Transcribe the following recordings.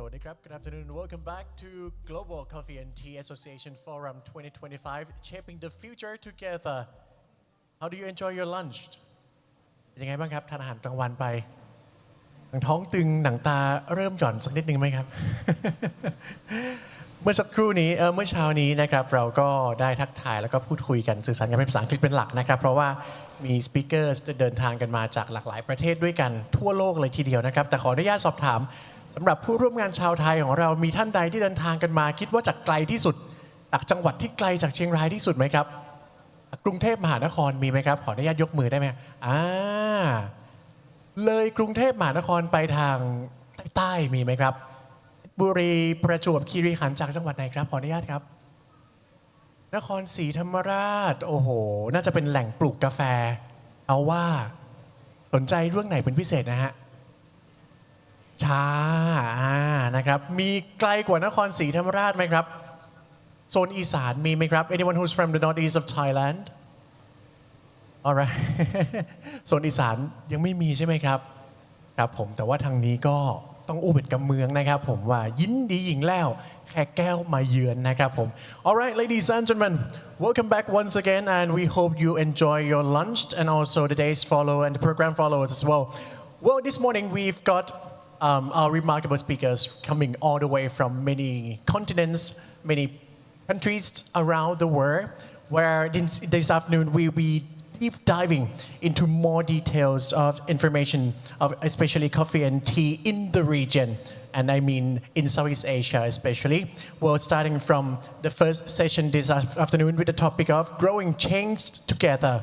Sawadee-krab. Good afternoon. Welcome back to Global Coffee and Tea Association Forum 2025, Shaping the Future Together. How do you enjoy your lunch? เป็นยังไงบ้างครับทานอาหารกลางวันไปหนังท้องตึงหนังตาเริ่มหย่อนสักนิดนึงไหมครับ เมื่อสักครู่นี้เมื่อเช้านี้นะครับเราก็ได้ทักทายแล้วก็พูดคุยกันสื่อสารกันเป็นภาษาอังกฤษเป็นหลักนะครับเพราะว่ามีสปีกเกอร์เดินทางกันมาจากหลากหลายประเทศด้วยกันทั่วโลกเลยทีเดียวนะครับแต่ขออนุญาตสอบถามสำหรับผู้ร่วมงานชาวไทยของเรามีท่านใดที่เดินทางกันมาคิดว่าจากไกลที่สุดจากจังหวัดที่ไกลจากเชียงรายที่สุดไหมครับกรุงเทพมหานครมีไหมครับขออนุญาตยกมือได้ไหมเลยกรุงเทพมหานครไปทางใต้มีไหมครับบุรีประจวบคีรีขันธ์จากจังหวัดไหนครับขออนุญาตครับนครศรีธรรมราชโอ้โหน่าจะเป็นแหล่งปลูกกาแฟเอาว่าสนใจเรื่องไหนเป็นพิเศษนะฮะชานะครับมีไกลกว่านครศรีธรรมราชไหมครับโซนอีสานมีไหมครับ anyone who's from the northeast of Thailand alright โซนอีสานยังไม่มีใช่ไหมครับครับผมแต่ว่าทางนี้ก็ต้องอู้เป็นกำเมืองนะครับผมว่ายินดีหญิงแล้วแค่แก้วมาเยือนนะครับผม alright ladies and gentlemen welcome back once again and we hope you enjoy your lunch and also the days follow and the program follows as well this morning we've got our remarkable speakers coming all the way from many continents, many countries around the world, where this afternoon we'll be deep diving into more details of information of especially coffee and tea in the region. And I mean in Southeast Asia especially. Well, starting from the first session this afternoon with the topic of growing change together,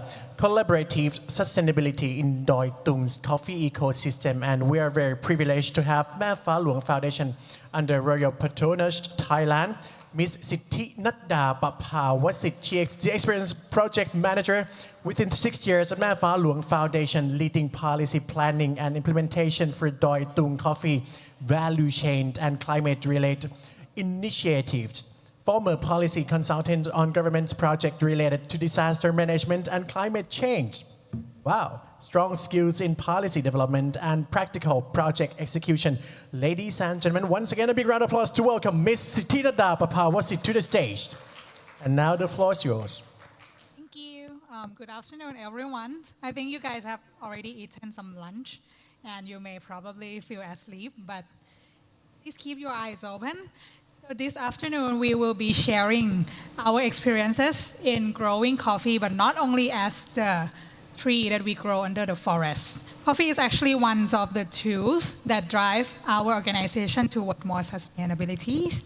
collaborative sustainability in Doi Thung's coffee ecosystem. And we are very privileged to have Mae Pha Luang Foundation under Royal Patronage Thailand, Ms. Sithi Nadda Papawasit. She is the experienced project manager within 6 years at Mae Pha Luang Foundation, leading policy planning and implementation for Doi Thung coffee value chain and climate-related initiatives. Former policy consultant on government's project related to disaster management and climate change. Wow, strong skills in policy development and practical project execution. Ladies and gentlemen, once again a big round of applause to welcome Ms. Sithi Nadda Papawasit to the stage. And now the floor is yours. Thank you. Good afternoon, everyone. I think you guys have already eaten some lunch, and you may probably feel asleep, but please keep your eyes open. So this afternoon, we will be sharing our experiences in growing coffee, but not only as the tree that we grow under the forest. Coffee is actually one of the tools that drive our organization toward more sustainability.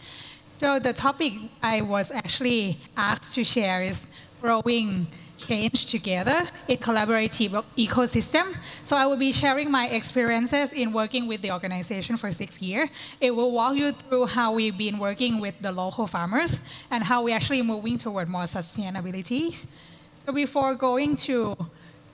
So the topic I was actually asked to share is growing change together in collaborative ecosystem. So I will be sharing my experiences in working with the organization for 6 years. It will walk you through how we've been working with the local farmers and how we're actually moving toward more sustainability. So before going to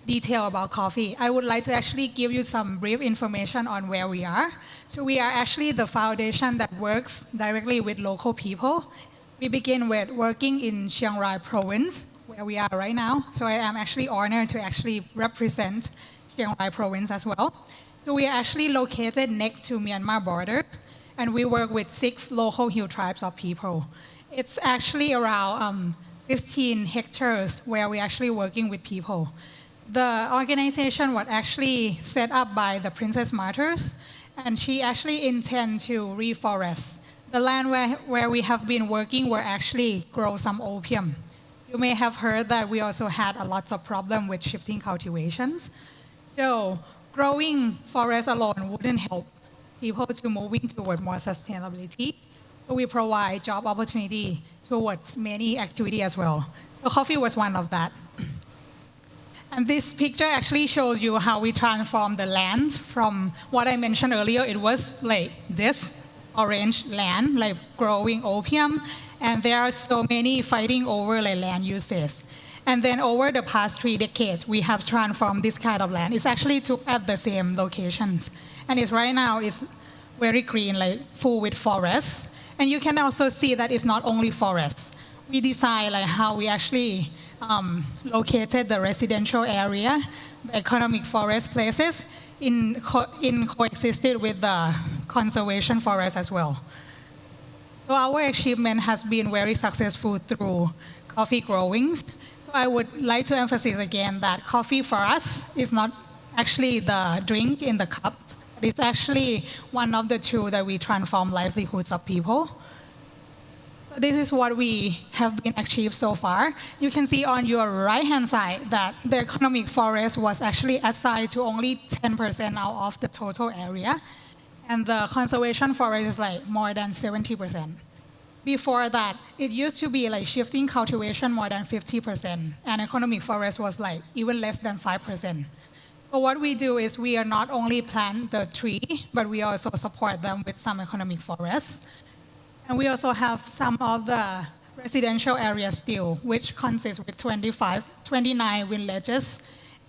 detail about coffee, I would like to actually give you some brief information on where we are. So we are actually the foundation that works directly with local people. We begin with working in Chiang Rai province, where we are right now. So I am actually honored to actually represent Chiang Rai province as well. So we are actually located next to Myanmar border, and we work with 6 local hill tribes of people. It's actually around 15 hectares where we're actually working with people. The organization was actually set up by the Princess Martyrs, and she actually intends to reforest. The land where we have been working will actually grow some opium. You may have heard that we also had a lot of problem with shifting cultivations. So growing forest alone wouldn't help people to moving toward more sustainability. So we provide job opportunity towards many activity as well. So coffee was one of that. And this picture actually shows you how we transform the land from what I mentioned earlier. It was like this orange land, like growing opium, and there are so many fighting over like land uses. And then over the past 3 decades, we have transformed this kind of land. It's actually took at the same locations, and it's right now is very green, like full with forests. And you can also see that it's not only forests. We design like how we actually located the residential area, the economic forest places. in coexisted with the conservation forest as well. So our achievement has been very successful through coffee growing. So I would like to emphasize again that coffee for us is not actually the drink in the cup. It's actually one of the tools that we transform livelihoods of people. So this is what we have been achieved so far. You can see on your right-hand side that the economic forest was actually assigned to only 10% out of the total area. And the conservation forest is like more than 70%. Before that, it used to be like shifting cultivation more than 50%, and economic forest was like even less than 5%. So what we do is we are not only plant the tree, but we also support them with some economic forests. And we also have some of the residential areas still, which consists with 29 villages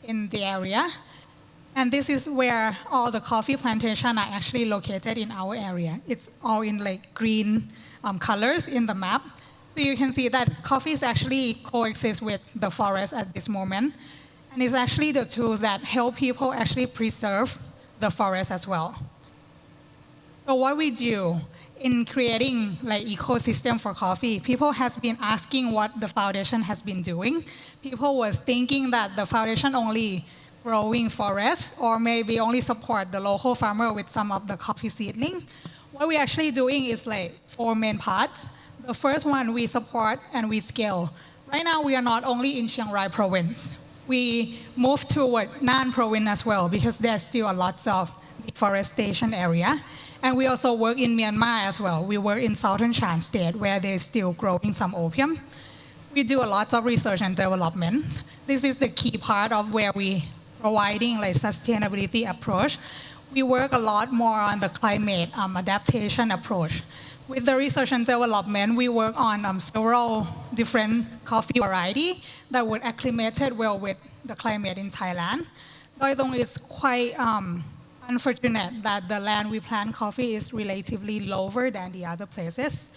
in the area. And this is where all the coffee plantations are actually located in our area. It's all in like green colors in the map. So you can see that coffees actually coexist with the forest at this moment. And it's actually the tools that help people actually preserve the forest as well. So what we do in creating like ecosystem for coffee, people has been asking what the foundation has been doing. People was thinking that the foundation only growing forests or maybe only support the local farmer with some of the coffee seedling. What we're actually doing is like 4 main parts. The first one we support and we scale. Right now we are not only in Chiang Rai province. We move toward Nan province as well because there's still a lot of deforestation area. And we also work in Myanmar as well. We work in southern Shan state where they're still growing some opium. We do a lot of research and development. This is the key part of where we providing like sustainability approach. We work a lot more on the climate adaptation approach. With the research and development, we work on several different coffee variety that would acclimated well with the climate in Thailand. Doi Dong is quite unfortunate that the land we plant coffee is relatively lower than the other places.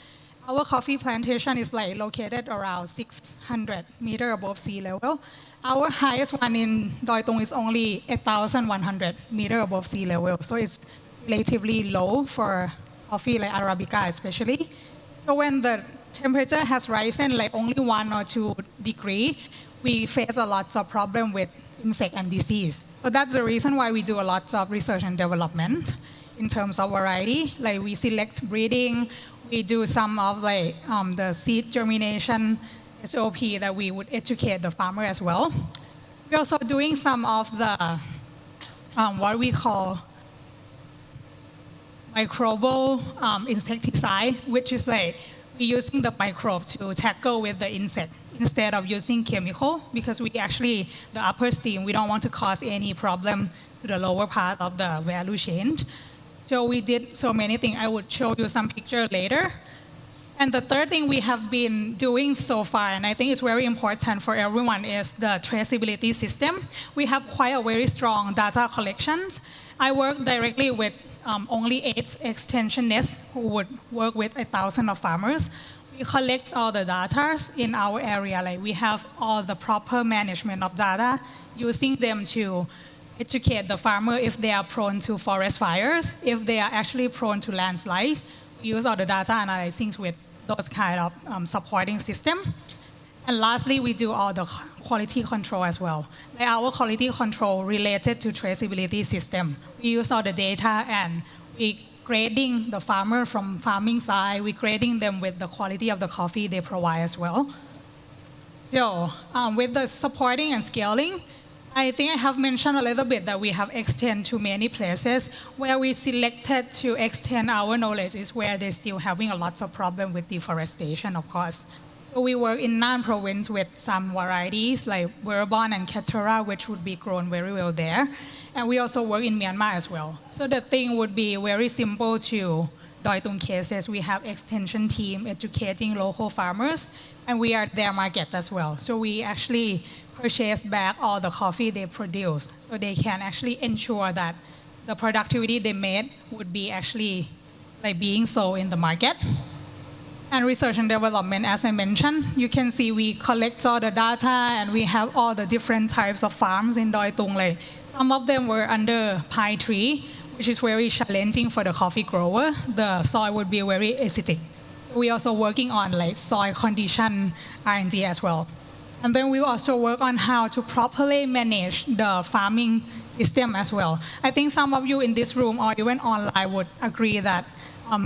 Our coffee plantation is like located around 600 meters above sea level. Our highest one in Doi Dong is only 8,100 meters above sea level. So it's relatively low for coffee like Arabica especially. So when the temperature has risen like only 1 or 2 degrees, we face a lot of problem with insect and disease. So that's the reason why we do a lot of research and development in terms of variety. Like we select breeding, we do some of like the seed germination SOP that we would educate the farmer as well. We're also doing some of the what we call microbial insecticide, which is like we're using the microbe to tackle with the insect instead of using chemical because we actually, the upper stream, we don't want to cause any problem to the lower part of the value chain. So we did so many things. I would show you some picture later. And the third thing we have been doing so far, and I think it's very important for everyone, is the traceability system. We have quite a very strong data collections. I work directly with only 8 extensionists who would work with 1,000 of farmers. We collect all the data in our area. Like we have all the proper management of data, using them to educate the farmer if they are prone to forest fires, if they are actually prone to landslides. We use all the data analyzing with those kind of supporting system. And lastly, we do all the quality control as well. Like our quality control related to traceability system. We use all the data and we grading the farmer from farming side. We grading them with the quality of the coffee they provide as well. So with the supporting and scaling, I think I have mentioned a little bit that we have extended to many places. Where we selected to extend our knowledge is where they're still having a lot of problem with deforestation, of course. So we work in Nan province with some varieties like Bourbon and Ketura, which would be grown very well there. And we also work in Myanmar as well. So the thing would be very simple to Doi Tung cases. We have extension team educating local farmers, and we are their market as well. So we actually purchase back all the coffee they produce, so they can actually ensure that the productivity they made would be actually like being sold in the market. And research and development, as I mentioned, you can see we collect all the data and we have all the different types of farms in Doi Tung Lei. Some of them were under pine tree, which is very challenging for the coffee grower. The soil would be very acidic. So we also working on like soil condition R&D as well. And then we also work on how to properly manage the farming system as well. I think some of you in this room or even online would agree that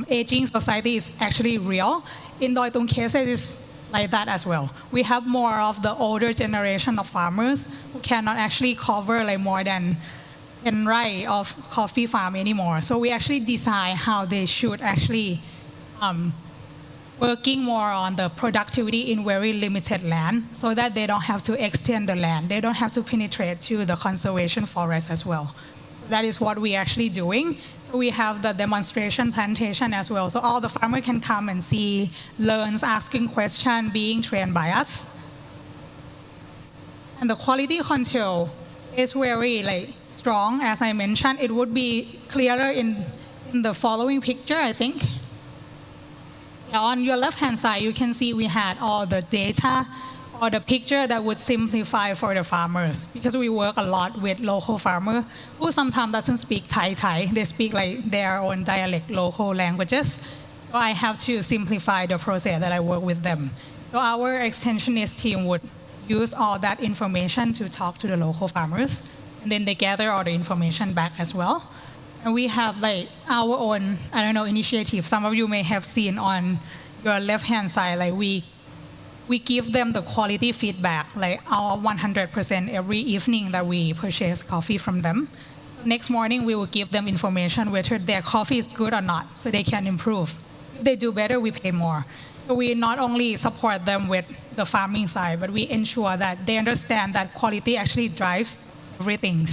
aging society is actually real. In Doi Tung cases, it's like that as well. We have more of the older generation of farmers who cannot actually cover like more than 10 rai of coffee farm anymore. So we actually decide how they should actually working more on the productivity in very limited land so that they don't have to extend the land. They don't have to penetrate to the conservation forest as well. That is what we're actually doing. So we have the demonstration plantation as well. So all the farmers can come and see, learn, asking questions, being trained by us. And the quality control is very strong. As I mentioned, it would be clearer in the following picture, I think. Yeah, on your left-hand side, you can see we had all the data or the picture that would simplify for the farmers, because we work a lot with local farmers who sometimes doesn't speak Thai. They speak like their own dialect, local languages. So I have to simplify the process that I work with them. So our extensionist team would use all that information to talk to the local farmers, and then they gather all the information back as well. And we have our own, initiative. Some of you may have seen on your left-hand side, we give them the quality feedback, our 100% every evening that we purchase coffee from them. Next morning, we will give them information whether their coffee is good or not, so they can improve. If they do better, we pay more. So we not only support them with the farming side, but we ensure that they understand that quality actually drives everything,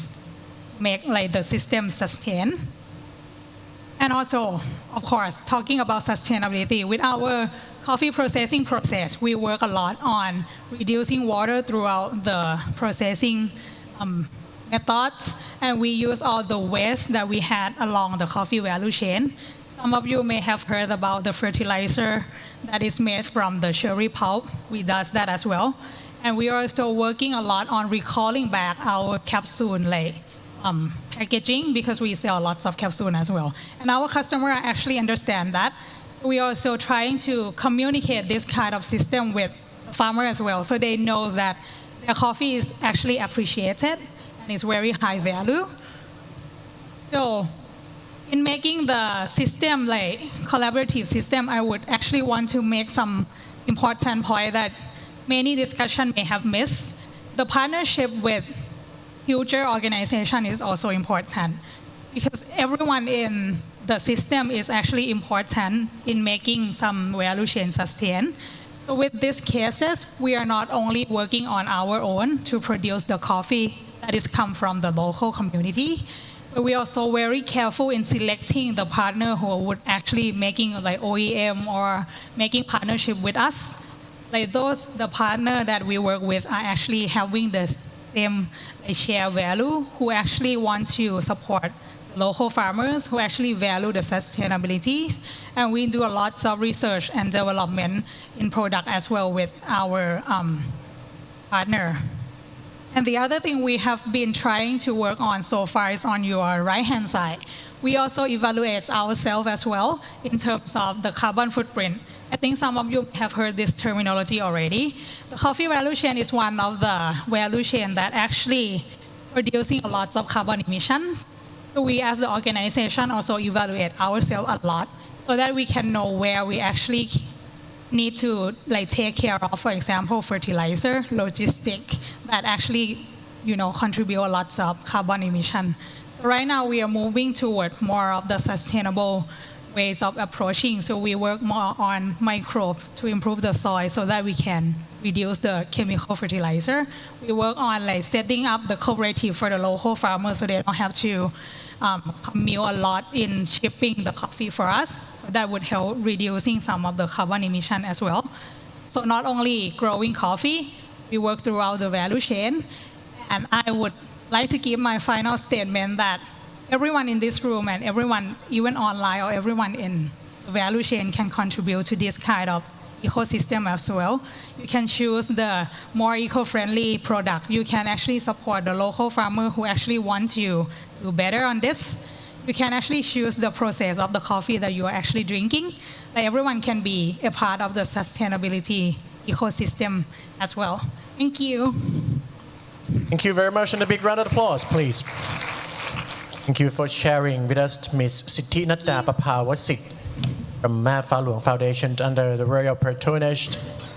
make the system sustain. And also, of course, talking about sustainability, with our coffee processing process, we work a lot on reducing water throughout the processing methods, and we use all the waste that we had along the coffee value chain. Some of you may have heard about the fertilizer that is made from the cherry pulp. We do that as well. And we are still working a lot on recalling back our capsule packaging, because we sell lots of capsules as well. And our customer actually understand that. We are also trying to communicate this kind of system with the farmer as well, so they know that their coffee is actually appreciated and is very high value. So in making the system collaborative system, I would actually want to make some important point that many discussions may have missed. The partnership with future organization is also important, because everyone in the system is actually important in making some value chain sustain. So with these cases, we are not only working on our own to produce the coffee that is come from the local community, but we are also very careful in selecting the partner who would actually making OEM or making partnership with us. The partner that we work with are actually having the same share value, who actually want to support local farmers, who actually value the sustainability. And we do a lot of research and development in product as well with our partner. And the other thing we have been trying to work on so far is on your right-hand side. We also evaluate ourselves as well in terms of the carbon footprint. I think some of you have heard this terminology already. The coffee value chain is one of the value chain that actually producing a lot of carbon emissions. So we as the organization also evaluate ourselves a lot so that we can know where we actually need to take care of, for example, fertilizer, logistic, that actually contribute a lot of carbon emission. So right now we are moving toward more of the sustainable ways of approaching. So we work more on microbe to improve the soil so that we can reduce the chemical fertilizer. We work on setting up the cooperative for the local farmers so they don't have to commute a lot in shipping the coffee for us. So that would help reducing some of the carbon emission as well. So not only growing coffee, we work throughout the value chain. And I would like to give my final statement that everyone in this room and everyone, even online, or everyone in value chain can contribute to this kind of ecosystem as well. You can choose the more eco-friendly product. You can actually support the local farmer who actually wants you to do better on this. You can actually choose the process of the coffee that you are actually drinking. Like everyone can be a part of the sustainability ecosystem as well. Thank you. Thank you very much, and a big round of applause, please. Thank you for sharing with us, Ms. Sithi Natta Papawasit from Ma Fa Luang Foundation under the Royal Patronage,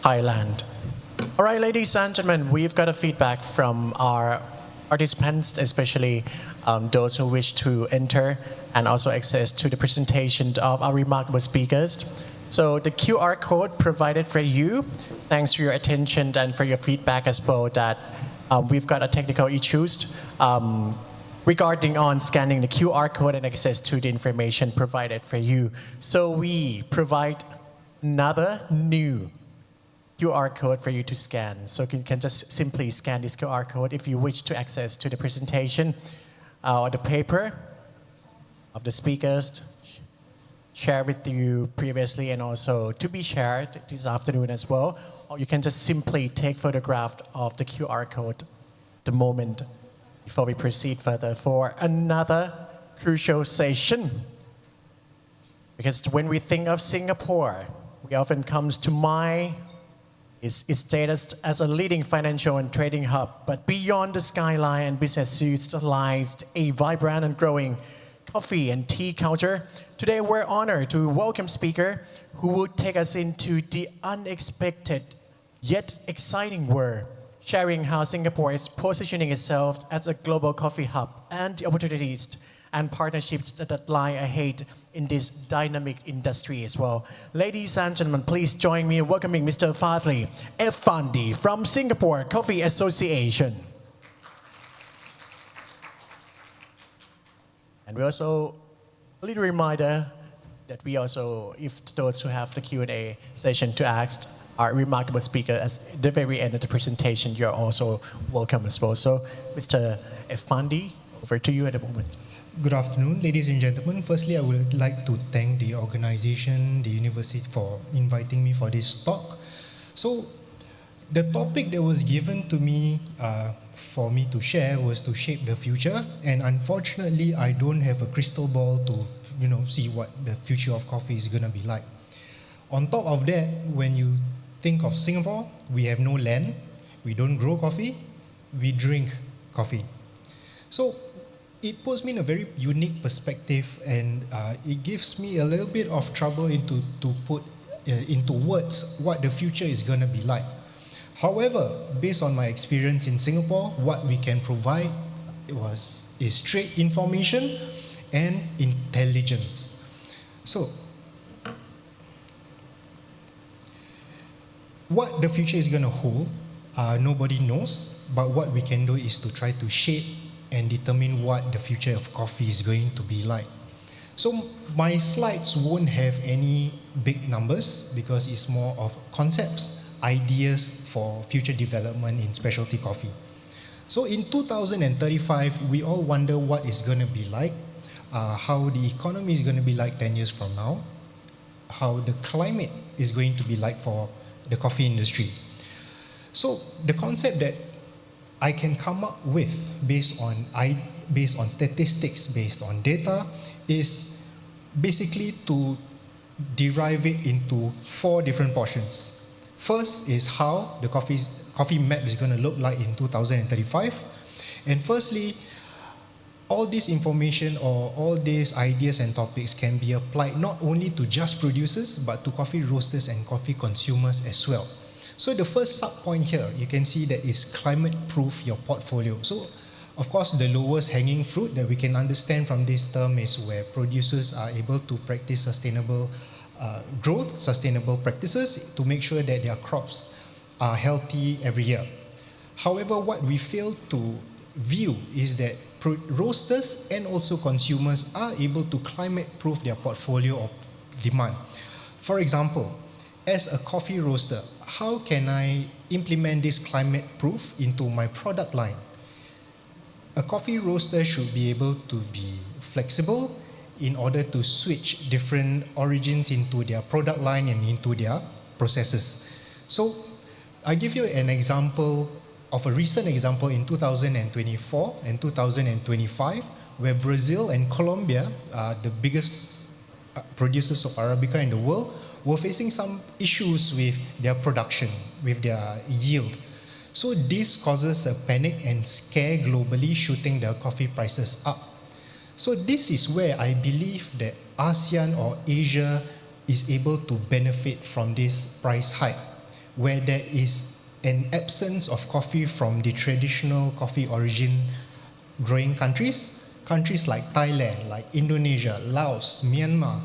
Thailand. All right, ladies and gentlemen, we've got a feedback from our participants, especially those who wish to enter and also access to the presentation of our remarkable speakers. So the QR code provided for you, thanks for your attention and for your feedback as well, that we've got a technical issues regarding on scanning the QR code and access to the information provided for you. So we provide another new QR code for you to scan. So you can just simply scan this QR code if you wish to access to the presentation or the paper of the speakers shared with you previously and also to be shared this afternoon as well. Or you can just simply take photograph of the QR code the moment before we proceed further for another crucial session. Because when we think of Singapore, we often comes to mind its status as a leading financial and trading hub. But beyond the skyline and business suits lies a vibrant and growing coffee and tea culture. Today we're honored to welcome speaker who will take us into the unexpected yet exciting world, sharing how Singapore is positioning itself as a global coffee hub and the opportunities and partnerships that lie ahead in this dynamic industry as well. Ladies and gentlemen, please join me in welcoming Mr. Fadli Effandi from Singapore Coffee Association. And we also, a little reminder that we also, if those who have the Q&A session to ask our remarkable speaker at the very end of the presentation, you're also welcome as well. So, Mr. Effandi, over to you at the moment. Good afternoon, ladies and gentlemen. Firstly, I would like to thank the organization, the university, for inviting me for this talk. So, the topic that was given to me for me to share was to shape the future, and unfortunately, I don't have a crystal ball to see what the future of coffee is going to be like. On top of that, when you think of Singapore, we have no land, we don't grow coffee, we drink coffee. So it puts me in a very unique perspective, and it gives me a little bit of trouble to put into words what the future is going to be like. However, based on my experience in Singapore, what we can provide is straight information and intelligence. So, what the future is going to hold, nobody knows, but what we can do is to try to shape and determine what the future of coffee is going to be like. So my slides won't have any big numbers because it's more of concepts, ideas for future development in specialty coffee. So in 2035, we all wonder what it's going to be like, how the economy is going to be like 10 years from now, how the climate is going to be like for the coffee industry. So the concept that I can come up with based on statistics, based on data, is basically to derive it into 4 different portions. First is how the coffee map is going to look like in 2035. And firstly, all this information or all these ideas and topics can be applied not only to just producers, but to coffee roasters and coffee consumers as well. So the first sub-point here, you can see that is climate-proof your portfolio. So, of course, the lowest hanging fruit that we can understand from this term is where producers are able to practice sustainable growth, sustainable practices to make sure that their crops are healthy every year. However, what we fail to view is that roasters and also consumers are able to climate-proof their portfolio of demand. For example, as a coffee roaster, how can I implement this climate proof into my product line? A coffee roaster should be able to be flexible in order to switch different origins into their product line and into their processes. So I give you an example of a recent example in 2024 and 2025, where Brazil and Colombia, the biggest producers of Arabica in the world, were facing some issues with their production, with their yield. So this causes a panic and scare globally, shooting the coffee prices up. So this is where I believe that ASEAN or Asia is able to benefit from this price hike, where there is an absence of coffee from the traditional coffee origin growing countries like Thailand, like Indonesia, Laos, Myanmar.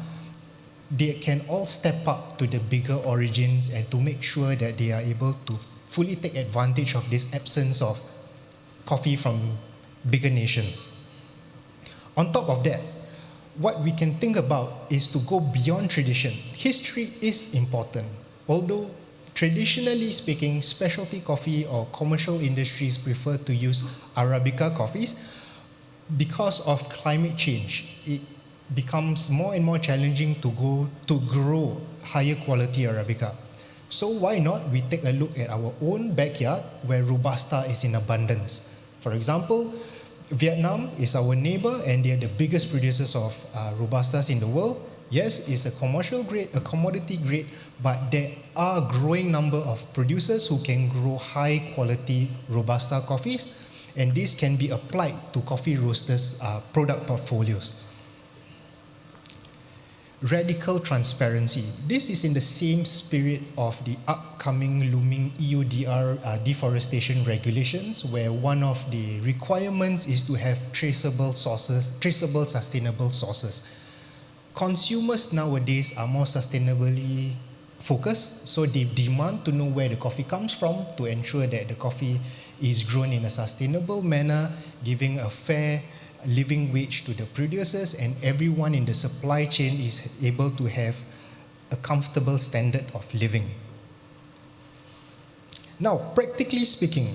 They can all step up to the bigger origins and to make sure that they are able to fully take advantage of this absence of coffee from bigger nations. On top of that, what we can think about is to go beyond tradition. History is important, although traditionally speaking, specialty coffee or commercial industries prefer to use Arabica coffees. Because of climate change, it becomes more and more challenging to grow higher quality Arabica. So why not we take a look at our own backyard where Robusta is in abundance. For example, Vietnam is our neighbor and they are the biggest producers of Robustas in the world. Yes, it's a commercial grade, a commodity grade, but there are a growing number of producers who can grow high quality Robusta coffees, and this can be applied to coffee roasters' product portfolios. Radical transparency. This is in the same spirit of the upcoming looming EUDR deforestation regulations, where one of the requirements is to have traceable sustainable sources. Consumers nowadays are more sustainably focused, so they demand to know where the coffee comes from to ensure that the coffee is grown in a sustainable manner, giving a fair living wage to the producers, and everyone in the supply chain is able to have a comfortable standard of living. Now, practically speaking,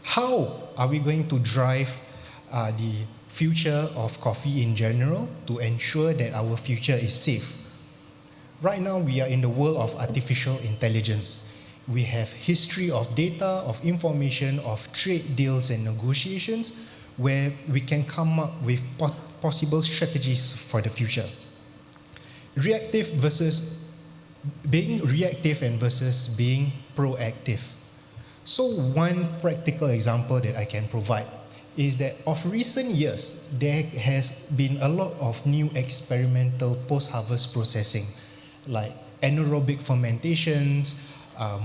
how are we going to drive the future of coffee in general to ensure that our future is safe? Right now, we are in the world of artificial intelligence. We have history of data, of information, of trade deals and negotiations, where we can come up with possible strategies for the future. Being reactive and versus being proactive. So one practical example that I can provide is that of recent years, there has been a lot of new experimental post-harvest processing, like anaerobic fermentations,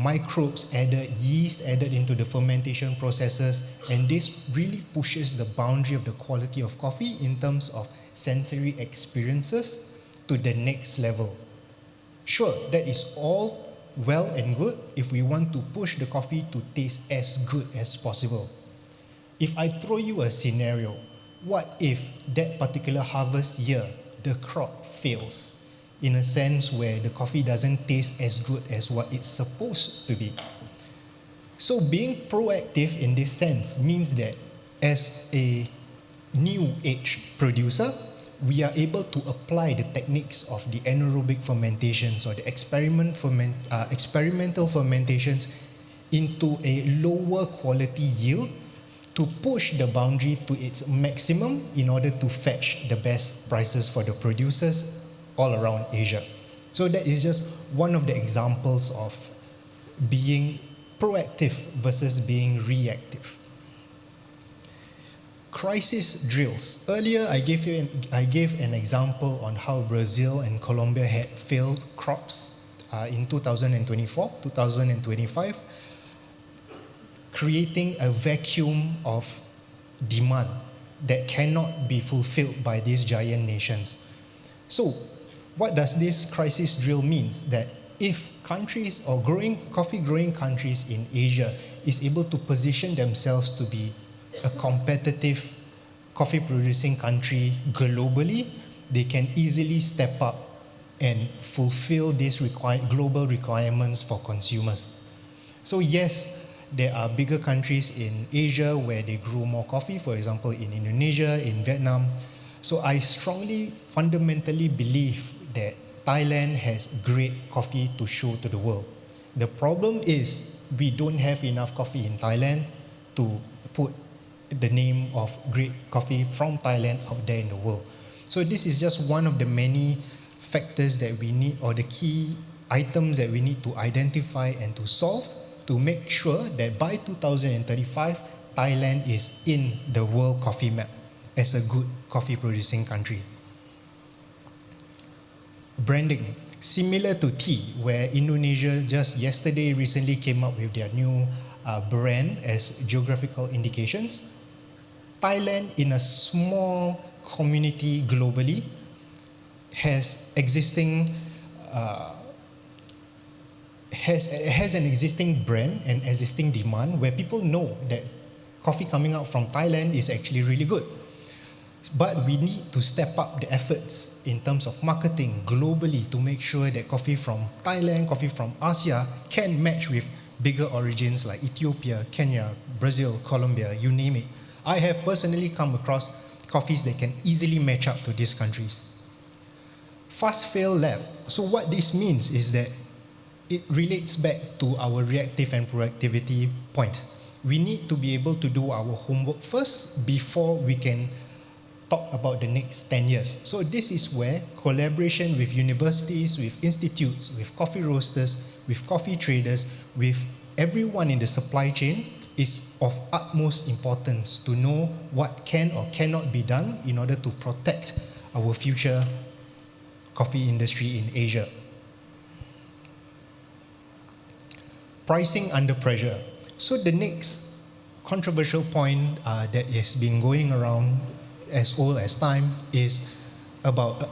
microbes added, yeast added into the fermentation processes, and this really pushes the boundary of the quality of coffee in terms of sensory experiences to the next level. Sure, that is all well and good if we want to push the coffee to taste as good as possible. If I throw you a scenario, what if that particular harvest year, the crop fails? In a sense where the coffee doesn't taste as good as what it's supposed to be. So being proactive in this sense means that as a new age producer, we are able to apply the techniques of the anaerobic fermentations or the experimental fermentations into a lower quality yield to push the boundary to its maximum in order to fetch the best prices for the producers all around Asia. So that is just one of the examples of being proactive versus being reactive. Crisis drills. Earlier, I gave an example on how Brazil and Colombia had failed crops in 2024, 2025, creating a vacuum of demand that cannot be fulfilled by these giant nations. So, what does this crisis drill mean? That if countries or coffee growing countries in Asia is able to position themselves to be a competitive coffee producing country globally, they can easily step up and fulfill these global requirements for consumers. So yes, there are bigger countries in Asia where they grow more coffee, for example in Indonesia, in Vietnam, So I strongly, fundamentally believe that Thailand has great coffee to show to the world. The problem is we don't have enough coffee in Thailand to put the name of great coffee from Thailand out there in the world. So this is just one of the many factors that we need, or the key items that we need to identify and to solve to make sure that by 2035, Thailand is in the world coffee map as a good coffee producing country. Branding, similar to tea, where Indonesia just yesterday recently came up with their new brand as geographical indications. Thailand, in a small community globally, has an existing brand and existing demand where people know that coffee coming out from Thailand is actually really good. But we need to step up the efforts in terms of marketing globally to make sure that coffee from Thailand, coffee from Asia can match with bigger origins like Ethiopia, Kenya, Brazil, Colombia, you name it. I have personally come across coffees that can easily match up to these countries. Fast fail lab. So what this means is that it relates back to our reactive and proactivity point. We need to be able to do our homework first before we can talk about the next 10 years. So this is where collaboration with universities, with institutes, with coffee roasters, with coffee traders, with everyone in the supply chain is of utmost importance to know what can or cannot be done in order to protect our future coffee industry in Asia. Pricing under pressure. So the next controversial point that has been going around as old as time is about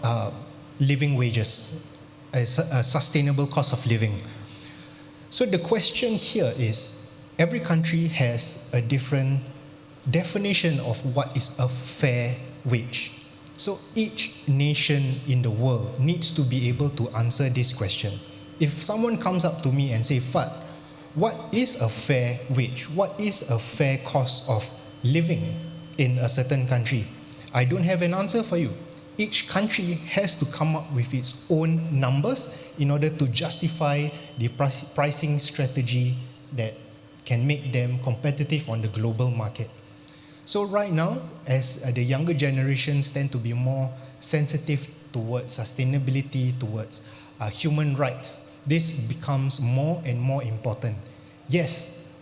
living wages, a sustainable cost of living. So the question here is, every country has a different definition of what is a fair wage. So each nation in the world needs to be able to answer this question. If someone comes up to me and say, Fat, what is a fair wage? What is a fair cost of living in a certain country? I don't have an answer for you. Each country has to come up with its own numbers in order to justify the pricing strategy that can make them competitive on the global market. So right now, as the younger generations tend to be more sensitive towards sustainability, towards human rights, this becomes more and more important. Yes,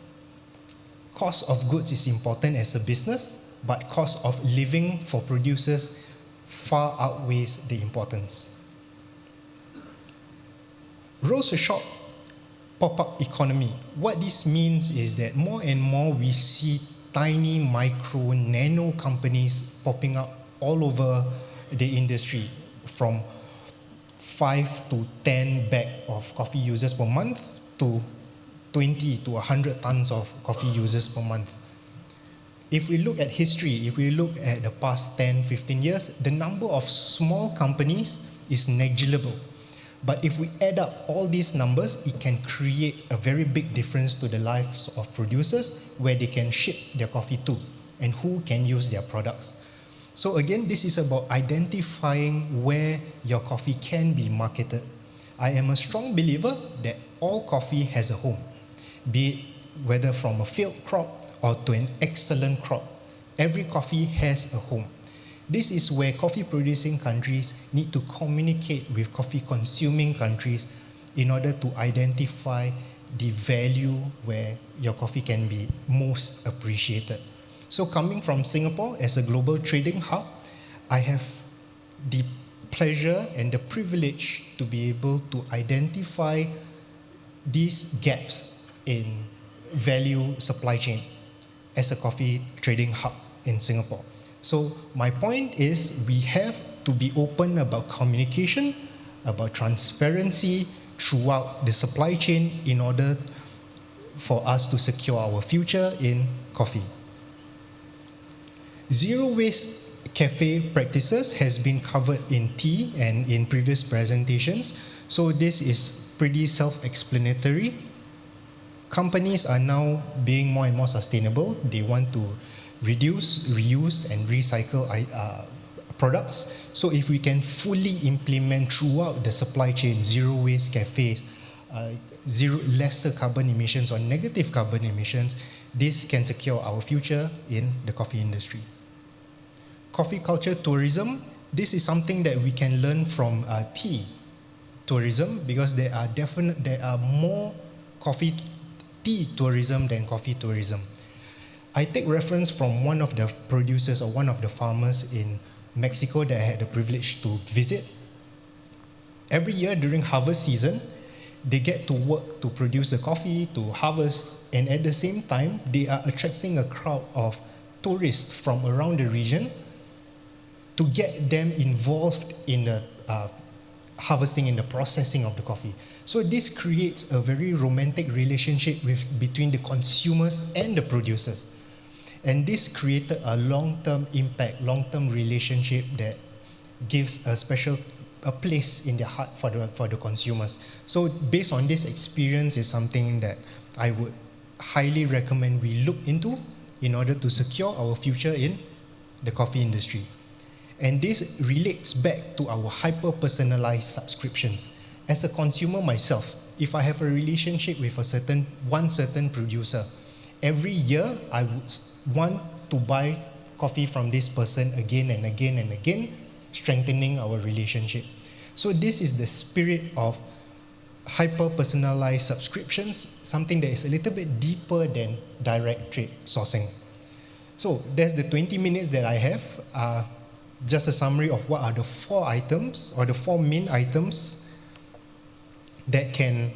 cost of goods is important as a business, but cost of living for producers far outweighs the importance. Roast shop pop-up economy. What this means is that more and more we see tiny, micro, nano companies popping up all over the industry, from 5 to 10 bag of coffee users per month to 20 to 100 tons of coffee users per month. If we look at history, if we look at the past 10, 15 years, the number of small companies is negligible. But if we add up all these numbers, it can create a very big difference to the lives of producers where they can ship their coffee to and who can use their products. So again, this is about identifying where your coffee can be marketed. I am a strong believer that all coffee has a home, be it whether from a failed crop or to an excellent crop. Every coffee has a home. This is where coffee producing countries need to communicate with coffee consuming countries in order to identify the value where your coffee can be most appreciated. So coming from Singapore as a global trading hub, I have the pleasure and the privilege to be able to identify these gaps in value supply chain as a coffee trading hub in Singapore. So my point is we have to be open about communication, about transparency throughout the supply chain in order for us to secure our future in coffee. Zero waste cafe practices has been covered in tea and in previous presentations. So this is pretty self-explanatory. Companies are now being more and more sustainable. They want to reduce, reuse, and recycle products. So if we can fully implement throughout the supply chain zero waste cafes, lesser carbon emissions or negative carbon emissions, this can secure our future in the coffee industry. Coffee culture tourism, this is something that we can learn from tea tourism, because there are more tea tourism than coffee tourism. I take reference from one of the producers or one of the farmers in Mexico that I had the privilege to visit. Every year during harvest season, they get to work to produce the coffee, to harvest, and at the same time, they are attracting a crowd of tourists from around the region to get them involved in the harvesting and the processing of the coffee. So this creates a very romantic relationship between the consumers and the producers. And this created a long-term impact, long-term relationship that gives a place in their heart for the consumers. So based on this experience is something that I would highly recommend we look into in order to secure our future in the coffee industry. And this relates back to our hyper-personalized subscriptions. As a consumer myself, if I have a relationship with one certain producer, every year I would want to buy coffee from this person again and again and again, strengthening our relationship. So this is the spirit of hyper-personalized subscriptions, something that is a little bit deeper than direct trade sourcing. So that's the 20 minutes that I have. Just a summary of what are the 4 items or the 4 main items that can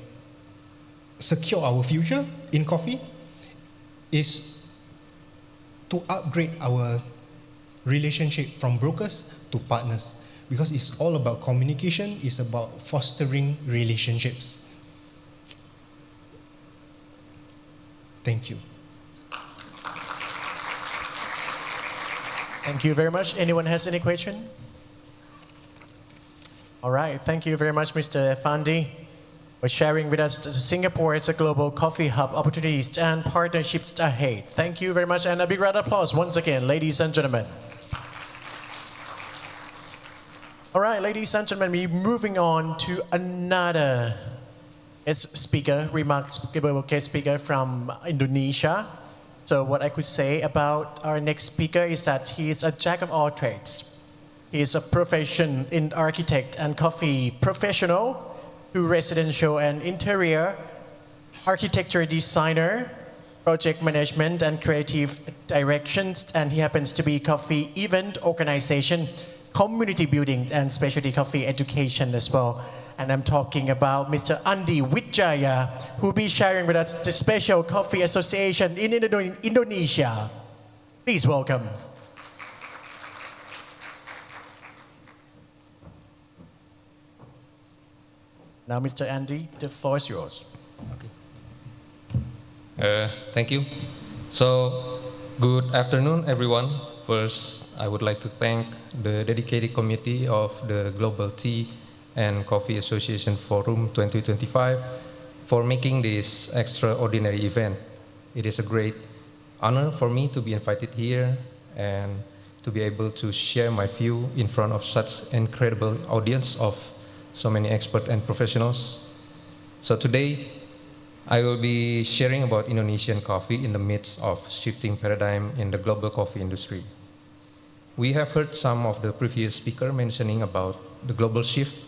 secure our future in coffee is to upgrade our relationship from brokers to partners, because it's all about communication, it's about fostering relationships. Thank you. Thank you very much. Anyone has any question? All right. Thank you very much, Mr. Fandi, for sharing with us Singapore's global coffee hub opportunities and partnerships ahead. Thank you very much. And a big round of applause once again, ladies and gentlemen. All right, ladies and gentlemen, we're moving on to another guest speaker, remarkable guest speaker from Indonesia. So what I could say about our next speaker is that he is a jack of all trades. He is a profession in architect and coffee professional, to residential and interior, architecture designer, project management and creative directions, and he happens to be coffee event organization, community building and specialty coffee education as well. And I'm talking about Mr. Andi Wijaya, who will be sharing with us the Special Coffee Association in Indonesia. Please welcome. Now, Mr. Andi, the floor is yours. Okay. Thank you. So, good afternoon, everyone. First, I would like to thank the dedicated committee of the Global Tea and Coffee Association Forum 2025 for making this extraordinary event. It is a great honor for me to be invited here and to be able to share my view in front of such incredible audience of so many experts and professionals. So today, I will be sharing about Indonesian coffee in the midst of shifting paradigm in the global coffee industry. We have heard some of the previous speakers mentioning about the global shift,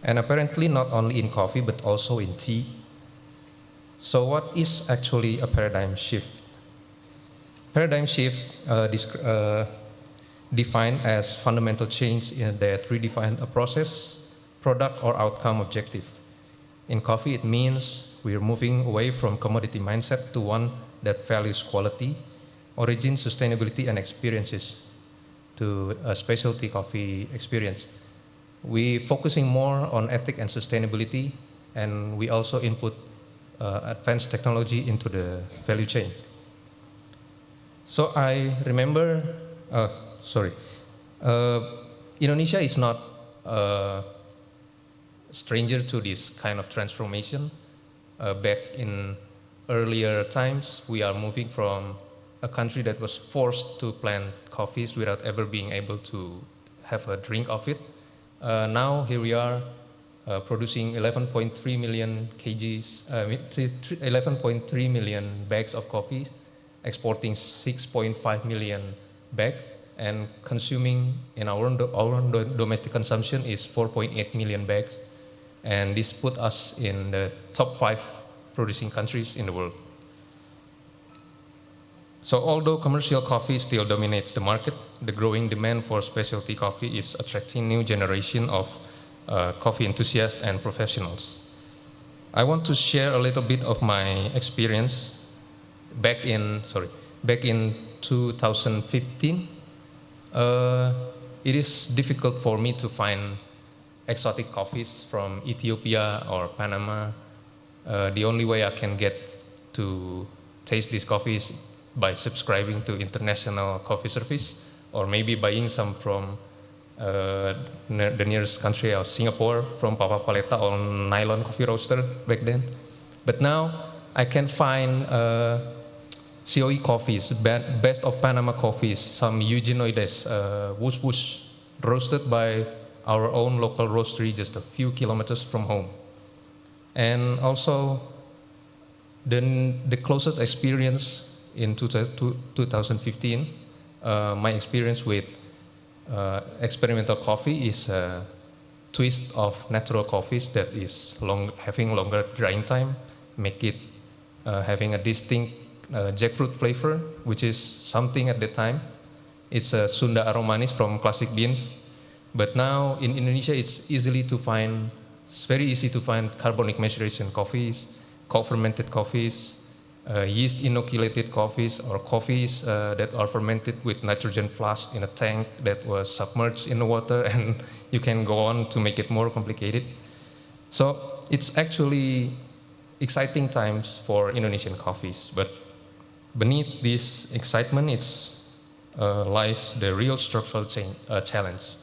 and apparently not only in coffee, but also in tea. So what is actually a paradigm shift? Paradigm shift defined as fundamental change that redefine a process, product, or outcome objective. In coffee, it means we are moving away from commodity mindset to one that values quality, origin, sustainability, and experiences to a specialty coffee experience. We focusing more on ethic and sustainability, and we also input advanced technology into the value chain. So I remember, Indonesia is not a stranger to this kind of transformation. Back in earlier times, we are moving from a country that was forced to plant coffees without ever being able to have a drink of it. Now here we are producing 11.3 million kgs, 11.3 million bags of coffee, exporting 6.5 million bags, and consuming in our own domestic consumption is 4.8 million bags. And this put us in the top 5 producing countries in the world. So although commercial coffee still dominates the market, the growing demand for specialty coffee is attracting new generation of coffee enthusiasts and professionals. I want to share a little bit of my experience back in 2015. It is difficult for me to find exotic coffees from Ethiopia or Panama. The only way I can get to taste these coffees by subscribing to international coffee service, or maybe buying some from the nearest country of Singapore, from Papa Paleta or Nylon Coffee Roaster back then. But now I can find COE coffees, best of Panama coffees, some Eugenioides, Wush Wush, roasted by our own local roastery just a few kilometers from home. And also the closest experience in 2015, my experience with experimental coffee is a twist of natural coffees that is having longer drying time, make it having a distinct jackfruit flavor, which is something at the time. It's a Sunda Aromanis from classic beans. But now in Indonesia, it's very easy to find carbonic maturation coffees, co-fermented coffees, yeast inoculated coffees, or coffees that are fermented with nitrogen flashed in a tank that was submerged in the water, and you can go on to make it more complicated. So it's actually exciting times for Indonesian coffees, but beneath this excitement lies the real structural challenge.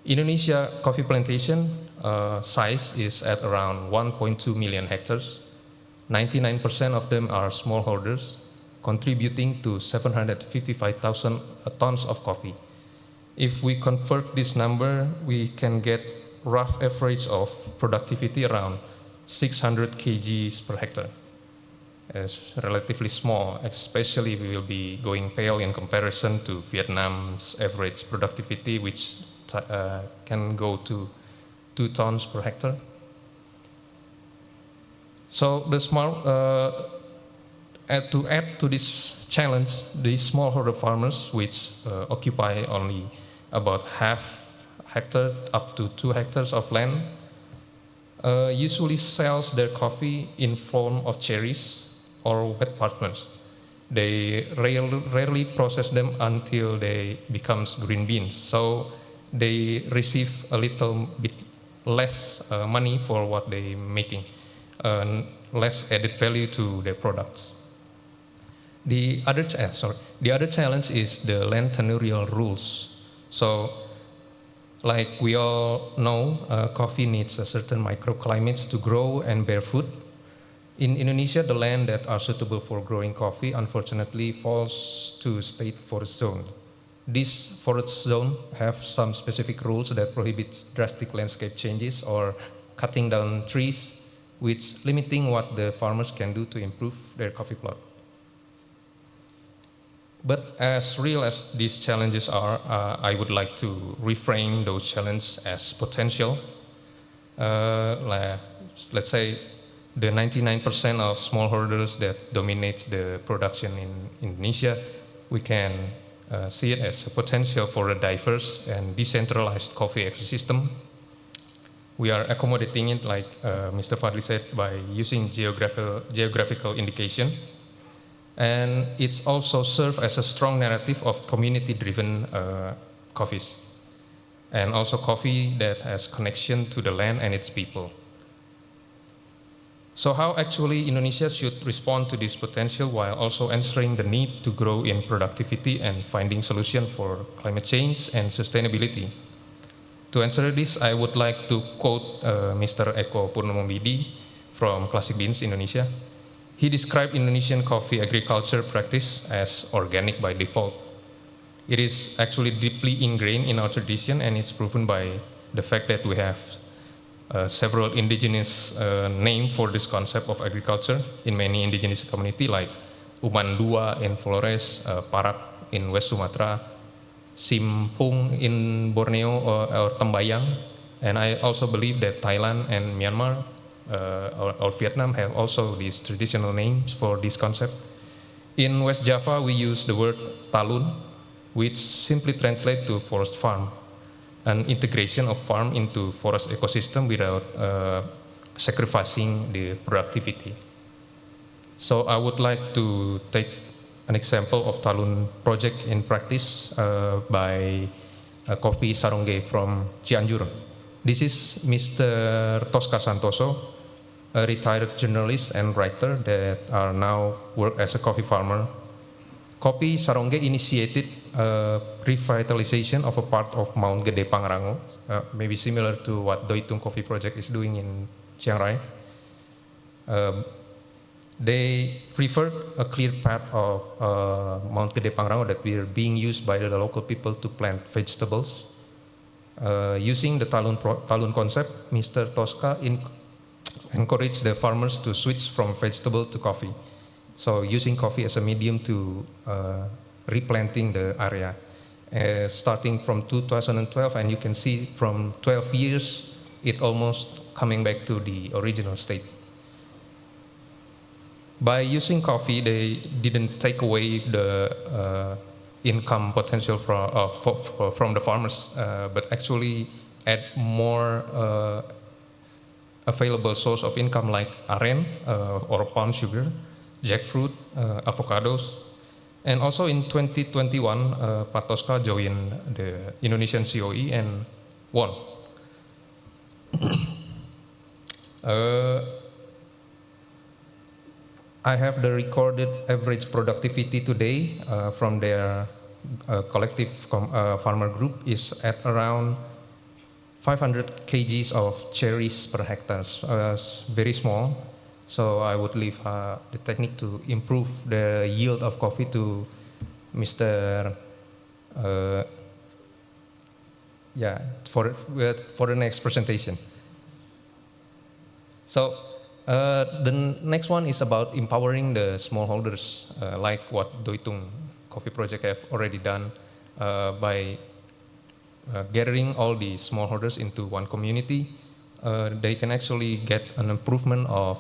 Indonesia coffee plantation size is at around 1.2 million hectares. 99% of them are smallholders, contributing to 755,000 tons of coffee. If we convert this number, we can get rough average of productivity around 600 kgs per hectare. It's relatively small, especially we will be going pale in comparison to Vietnam's average productivity, which can go to 2 tons per hectare. So to add to this challenge, the smallholder farmers, which occupy only about half hectare up to 2 hectares of land, usually sells their coffee in form of cherries or wet parchments. They rarely process them until they becomes green beans. So they receive a little bit less money for what they're making, less added value to their products. The other challenge is the land tenurial rules. So, like we all know, coffee needs a certain microclimates to grow and bear fruit. In Indonesia, the land that are suitable for growing coffee, unfortunately, falls to state forest zone. These forest zones have some specific rules that prohibit drastic landscape changes or cutting down trees, which limiting what the farmers can do to improve their coffee plot. But as real as these challenges are, I would like to reframe those challenges as potential. Let's say the 99% of smallholders that dominates the production in Indonesia, we can see it as a potential for a diverse and decentralized coffee ecosystem. We are accommodating it, like Mr. Fadli said, by using geographical indication. And it's also served as a strong narrative of community-driven coffees. And also coffee that has connection to the land and its people. So how actually Indonesia should respond to this potential while also answering the need to grow in productivity and finding solutions for climate change and sustainability? To answer this, I would like to quote Mr. Eko Purnomobidi from Classic Beans Indonesia. He described Indonesian coffee agriculture practice as organic by default. It is actually deeply ingrained in our tradition, and it's proven by the fact that we have several indigenous names for this concept of agriculture in many indigenous communities like Umandua in Flores, Parak in West Sumatra, Simpung in Borneo or Tembayang. And I also believe that Thailand and Myanmar or Vietnam have also these traditional names for this concept. In West Java, we use the word talun, which simply translates to forest farm, an integration of farm into forest ecosystem without sacrificing the productivity. So I would like to take an example of Talun project in practice by Kopi Sarongge from Cianjur. This is Mr. Tosca Santoso, a retired journalist and writer that are now work as a coffee farmer. Kopi Sarongge initiated revitalization of a part of Mount Gede Pangrango, maybe similar to what Doitung Coffee Project is doing in Chiang Rai. They preferred a clear path of Mount Gede Pangrango that were being used by the local people to plant vegetables. Using the Talun concept, Mr. Tosca encouraged the farmers to switch from vegetable to coffee. So using coffee as a medium to replanting the area. Starting from 2012, and you can see from 12 years, it almost coming back to the original state. By using coffee, they didn't take away the income potential from the farmers, but actually add more available source of income like aren or palm sugar, jackfruit, avocados. And also in 2021, Pak Tosca joined the Indonesian COE and won. I have the recorded average productivity today from their collective farmer group is at around 500 kgs of cherries per hectare, very small. So I would leave the technique to improve the yield of coffee to Mr. For the next presentation. So the next one is about empowering the smallholders, like what Doitung Coffee Project have already done by gathering all the smallholders into one community. They can actually get an improvement of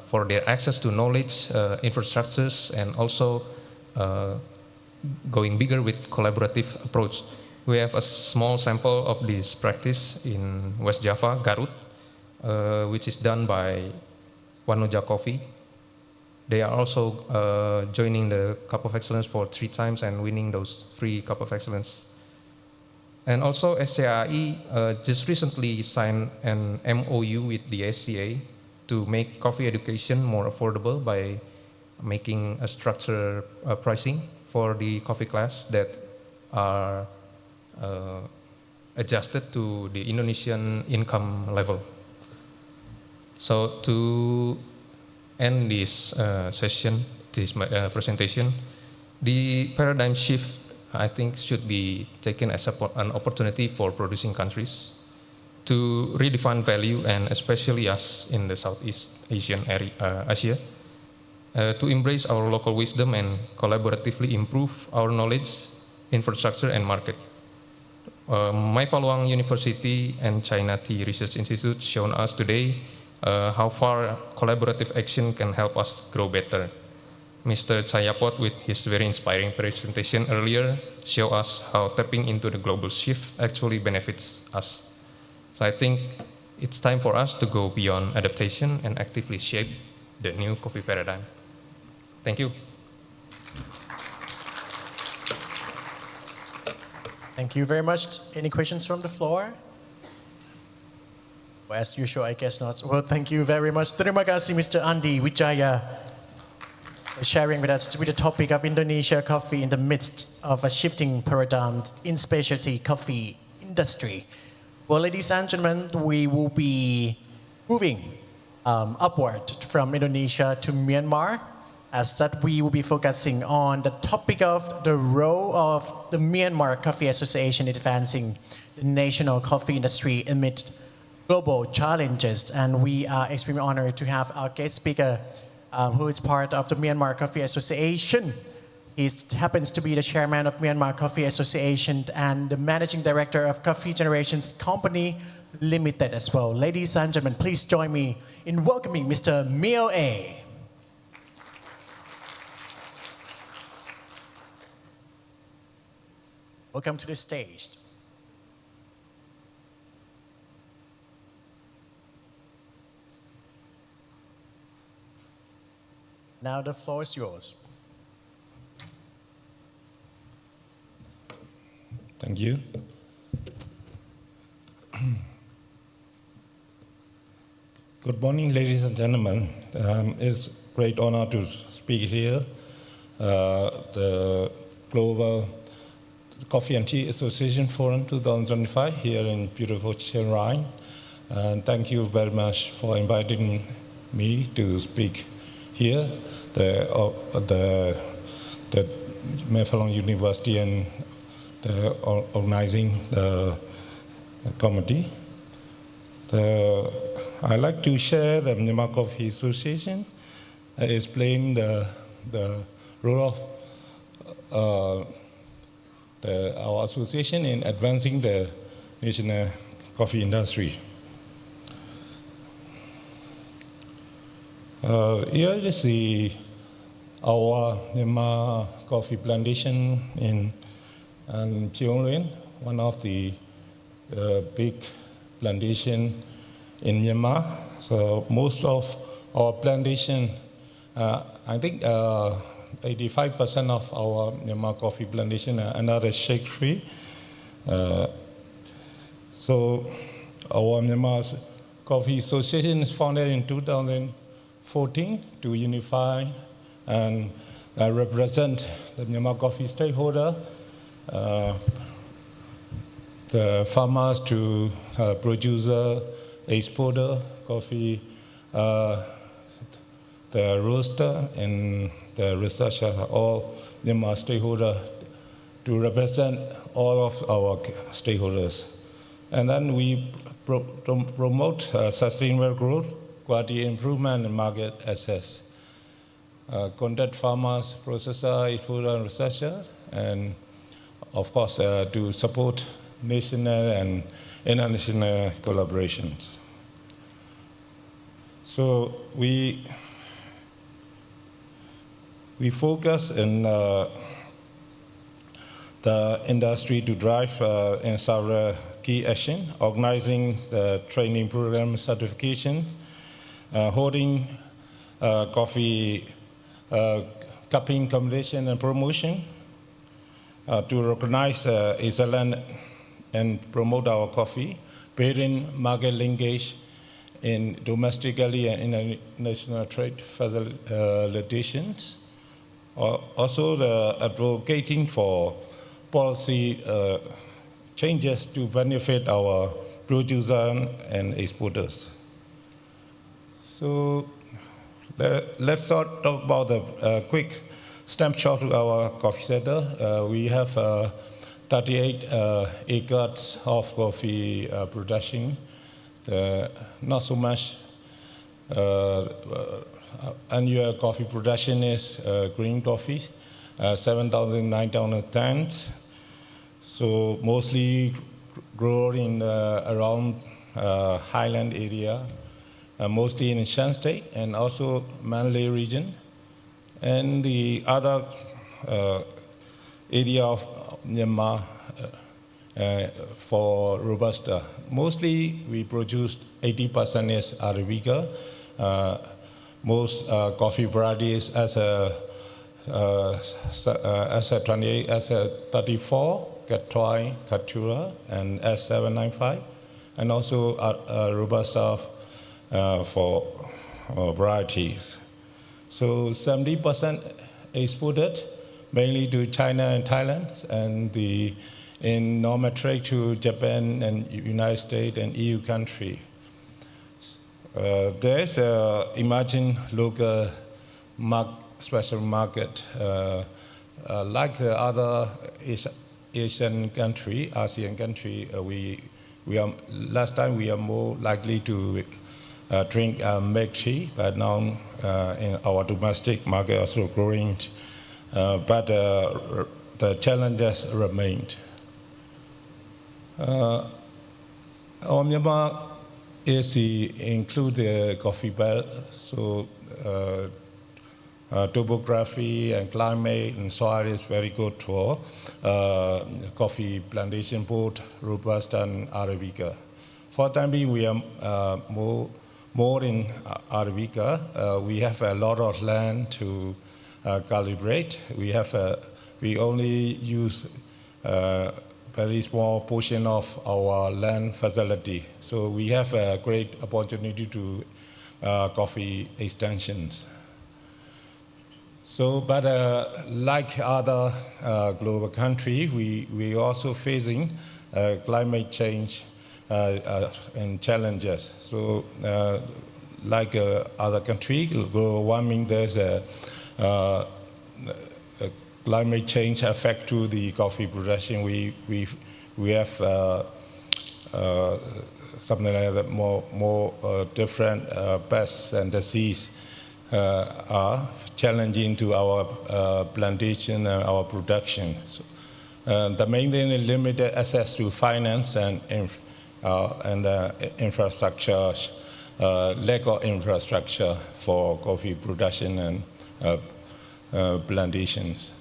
for their access to knowledge, infrastructures, and also going bigger with collaborative approach. We have a small sample of this practice in West Java, Garut, which is done by Wanuja Coffee. They are also joining the Cup of Excellence for 3 times and winning those 3 Cup of Excellence. And also SCAI just recently signed an MOU with the SCA to make coffee education more affordable by making a structured pricing for the coffee class that are adjusted to the Indonesian income level. So to end this session, this presentation, the paradigm shift I think should be taken as an opportunity for producing countries to redefine value, and especially us in the Southeast Asian area, Asia, to embrace our local wisdom and collaboratively improve our knowledge, infrastructure, and market. Mai Faluang University and China Tea Research Institute shown us today how far collaborative action can help us grow better. Mr. Chayapot, with his very inspiring presentation earlier, showed us how tapping into the global shift actually benefits us. So I think it's time for us to go beyond adaptation and actively shape the new coffee paradigm. Thank you. Thank you very much. Any questions from the floor? Well, as usual, I guess not. Well, thank you very much. Terima kasih, Mr. Andi Wijaya, for sharing with us with the topic of Indonesia coffee in the midst of a shifting paradigm in specialty coffee industry. Well, ladies and gentlemen, we will be moving upward from Indonesia to Myanmar. as that we will be focusing on the topic of the role of the Myanmar Coffee Association in advancing the national coffee industry amid global challenges. And we are extremely honored to have our guest speaker, who is part of the Myanmar Coffee Association. He happens to be the chairman of Myanmar Coffee Association and the managing director of Coffee Generations Company Limited as well. Ladies and gentlemen, please join me in welcoming Mr. Mio A. Welcome to the stage. Now the floor is yours. Thank you. Good morning, ladies and gentlemen. It's a great honor to speak here. The Global Coffee and Tea Association Forum 2025 here in beautiful Chiang Rai. And thank you very much for inviting me to speak here. The Mayfalong University and the organizing the committee. I like to share the Myanmar Coffee Association, explain the role of our association in advancing the national coffee industry. Here is our Myanmar coffee plantation in Chiang Rai, one of the big plantation in Myanmar. So most of our plantation, I think 85% of our Myanmar coffee plantation are under the shade tree. So our Myanmar Coffee Association is founded in 2014 to unify and represent the Myanmar coffee stakeholder, the farmers to producer, exporter, coffee, the roaster, and the researcher, all Myanmar stakeholders to represent all of our stakeholders. And then we promote sustainable growth, quality improvement, and market access. Contact farmers, processor, exporter, and researcher, and of course to support national and international collaborations. So we focus in the industry to drive in several key actions, organizing the training program certifications, holding coffee cupping competition and promotion, to recognize excellence and promote our coffee, building market linkage in domestically and international trade facilitations. Also, advocating for policy changes to benefit our producers and exporters. So let's talk about the quick snapshot of our coffee center. We have 38 acres of coffee production. Not so much annual coffee production is green coffee, 7,000, 9,000 tons. So mostly grown in around highland area, mostly in Shan State and also Mandalay region. And the other area of Myanmar for Robusta. Mostly we produce 80% is Arabica. Most coffee varieties as a 28, as a 34, Katoi, Katura, and S795, and also Robusta for varieties. So 70% exported, mainly to China and Thailand, and in normal trade to Japan and United States and EU country. There is emerging local special market. Like the other Asian country, ASEAN country, last time we are more likely to drink milk tea, but now in our domestic market also growing, but the challenges remained. Our Myanmar AC include the coffee belt, so topography and climate and soil is very good for coffee plantation, both Robusta and Arabica. For the time being, we are more in Arabica. We have a lot of land to calibrate. We only use very small portion of our land facility. So we have a great opportunity to coffee extensions. So, but like other global countries, we also facing climate change and challenges. So, like other countries, global warming, there's a climate change effect to the coffee production. We have something like that, more different pests and disease are challenging to our plantation and our production. So, the main thing is limited access to finance and infrastructure, lack of infrastructure for coffee production and plantations.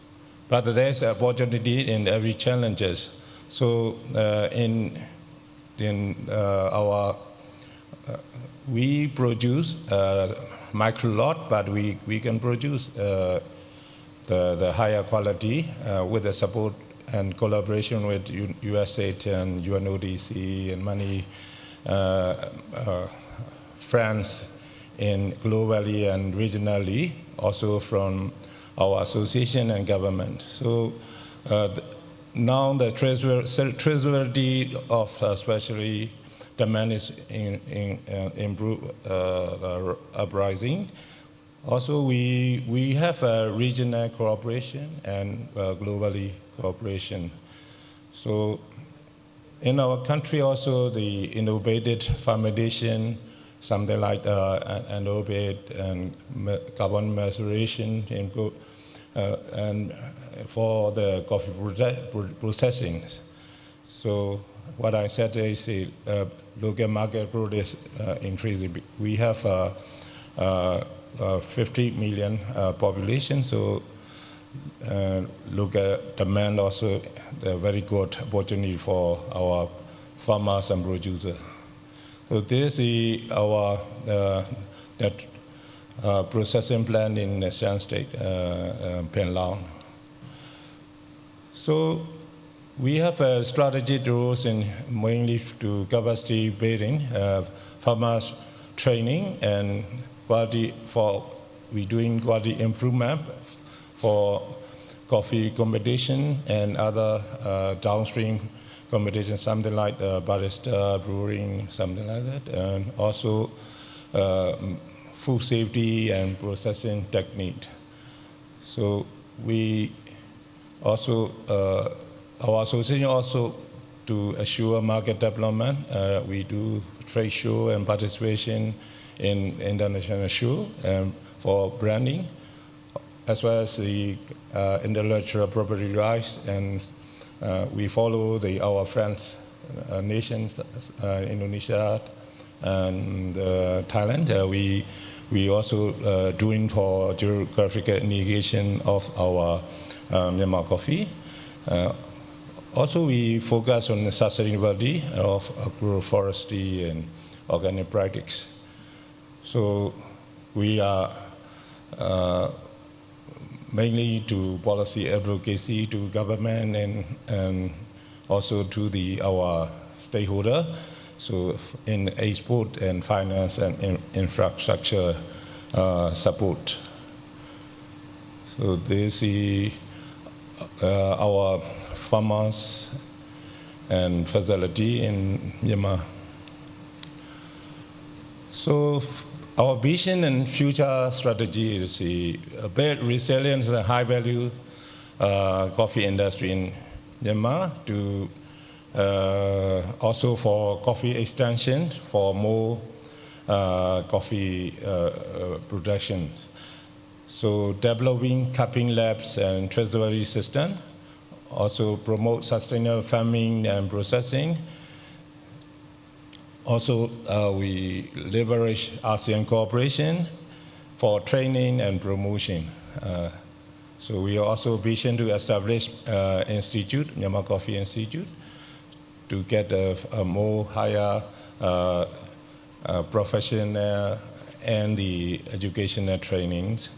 But there's opportunity in every challenges. So we produce micro lot, but we can produce the higher quality with the support and collaboration with USAID and UNODC and many friends in globally and regionally, also from our association and government. So now the traceability of especially demand is uprising. Also, we have a regional cooperation and globally cooperation. So in our country also, the innovated fermentation, something like anaerobic and carbon maceration, and for the coffee processing. So what I said is local market growth is increasing. We have 50 million population, so look at demand also a very good opportunity for our farmers and producers. So this is our processing plant in Siam State, Penlang. So we have a strategy rules in mainly to capacity building, farmers training, and quality we doing quality improvement for coffee competition and other downstream competition, something like barista, brewing, something like that, and also food safety and processing technique. So we also, our association also to assure market development, we do trade show and participation in international show for branding, as well as the intellectual property rights, and we follow our friends nations, Indonesia and Thailand. We also doing for geographical indication of our Myanmar coffee. Also, we focus on the sustainability of agroforestry and organic practice. So we are mainly to policy advocacy to government and also to our stakeholder. So in export and finance and infrastructure support. So this is our farmers and facility in Myanmar. So Our vision and future strategy is to build resilient and high-value coffee industry in Myanmar, to also for coffee extension, for more coffee production. So developing cupping labs and traceability system, also promote sustainable farming and processing. Also, we leverage ASEAN cooperation for training and promotion. So we are also vision to establish institute, Myanmar Coffee Institute, to get a more higher professional and the educational trainings.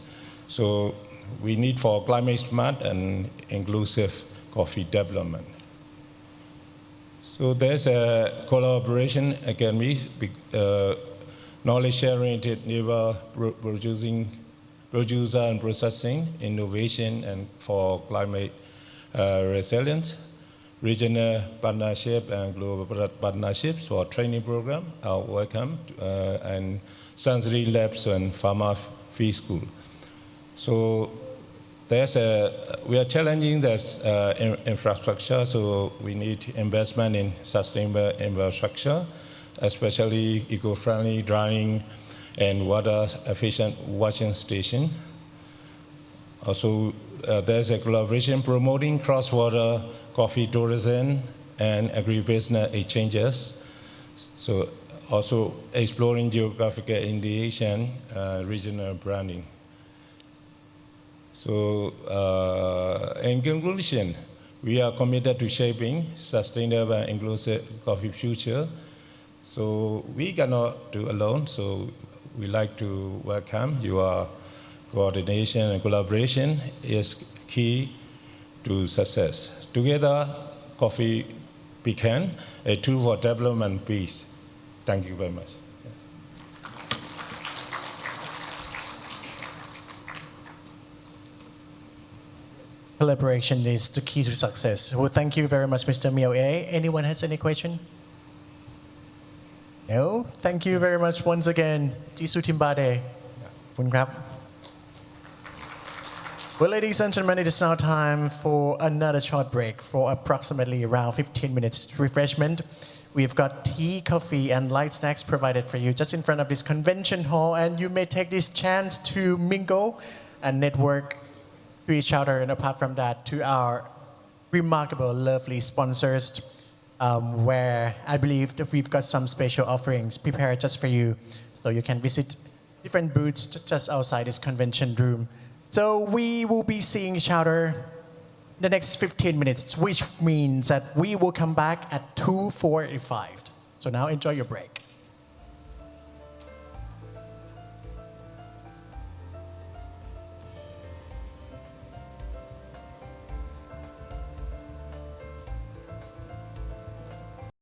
So we need for climate smart and inclusive coffee development. So there's a collaboration academy, knowledge sharing, enable producer and processing, innovation, and for climate resilience, regional partnership and global partnerships for training program are welcome, and sensory labs and pharma free school. So we are challenging this infrastructure, so we need investment in sustainable infrastructure, especially eco-friendly drying and water-efficient washing station. Also, there's a collaboration promoting cross-border coffee tourism and agribusiness exchanges. So also exploring geographical indication, regional branding. So in conclusion, we are committed to shaping sustainable and inclusive coffee future. So we cannot do alone, so we like to welcome your coordination and collaboration is key to success. Together, coffee became a tool for development and peace. Thank you very much. Collaboration is the key to success. Well, thank you very much, Mr. Miao A. Anyone has any question? No? Thank you very much once again. Jisu Timbade. Khun krab. Well, ladies and gentlemen, it is now time for another short break for approximately around 15 minutes refreshment. We've got tea, coffee, and light snacks provided for you just in front of this convention hall, and you may take this chance to mingle and network to each other, and apart from that, to our remarkable, lovely sponsors, where I believe that we've got some special offerings prepared just for you, so you can visit different booths just outside this convention room. So we will be seeing each other in the next 15 minutes, which means that we will come back at 2:45. So now enjoy your break.